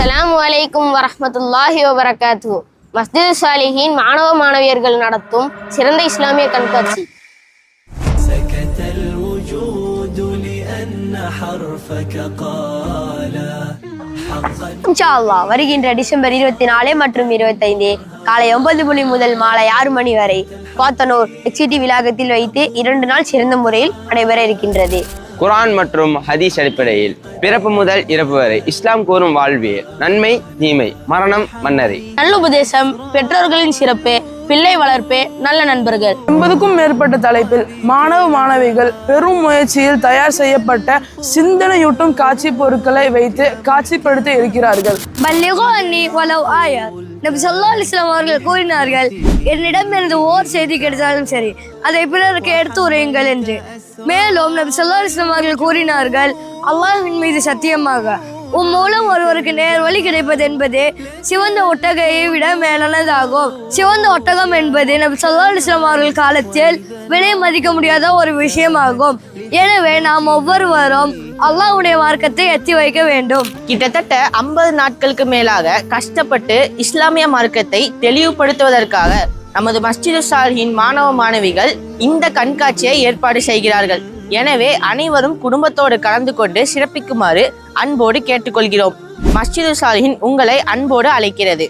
அஸ்ஸலாமு அலைக்கும் வரஹ்மத்துல்லாஹி வபரகாத்துஹு. மஸ்ஜிது சாலிஹீன் மாணவ மாணவியர்கள் நடத்தும் சிறந்த இஸ்லாமிய கண்காட்சி. இன்ஷா அல்லாஹ் வருகின்ற டிசம்பர் 24 மற்றும் 25 காலை 9 மணி முதல் மாலை 6 மணி வரை பாத்தனூர் எக்ஸிடி விலாகத்தில் வைத்து 2 நாள் சிறந்த முறையில் நடைபெற இருக்கின்றது. குர்ஆன் மற்றும் ஹதீஸ் அடிப்படையில் பிறப்பு முதல் இறப்பு வரை இஸ்லாம் கூறும் வாழ்வியல், நன்மை தீமை, மரணம் மன்னரை, நல்லுபதேசம், பெற்றோர்களின் சிறப்பு, பிள்ளை வளர்ப்பு, நல்ல நண்பர்கள் 80க்கும் மேற்பட்ட தலைப்பில் மாணவ மாணவிகள் பெரும் முயற்சியில் தயார் செய்யப்பட்ட சிந்தனையூட்டும் காட்சி பொருட்களை வைத்து காட்சிப்படுத்த இருக்கிறார்கள். நபி ஸல்லல்லாஹு அலைஹி வஸல்லம் அவர்கள் கூறினார்கள், என்னிடமிருந்து ஓர் செய்தி கிடைத்தாலும் சரி அதை பிறருக்கு எடுத்து உரையுங்கள் என்று. மேலும் நபி ஸல்லல்லாஹு அலைஹி வஸல்லம் அவர்கள் கூறினார்கள், அல்லாஹ்வின் மீது சத்தியமாக மூலம் ஒருவருக்கு நேர் வழி கிடைப்பது என்பது சிவந்த ஒட்டகையை விட மேலானதாகும். சிவந்த ஒட்டகம் என்பது நபி ஸல்லல்லாஹு அலைஹி வஸல்லம் அவர்கள் காலத்தில் விலை மதிக்க முடியாத ஒரு விஷயமாகும். எனவே நாம் ஒவ்வொருவரும் அல்லாஹ்வுடைய மார்க்கத்தை எத்தி வைக்க வேண்டும். கிட்டத்தட்ட 50 நாட்களுக்கு மேலாக கஷ்டப்பட்டு இஸ்லாமிய மார்க்கத்தை தெளிவுபடுத்துவதற்காக நமது மஸ்ஜிது சாலிஹீன் மாணவ மாணவிகள் இந்த கண்காட்சியை ஏற்பாடு செய்கிறார்கள். எனவே அனைவரும் குடும்பத்தோடு கலந்து கொண்டு சிறப்பிக்குமாறு அன்போடு கேட்டுக்கொள்கிறோம். மஸ்ஜிது சாலிஹீன் உங்களை அன்போடு அழைக்கிறது.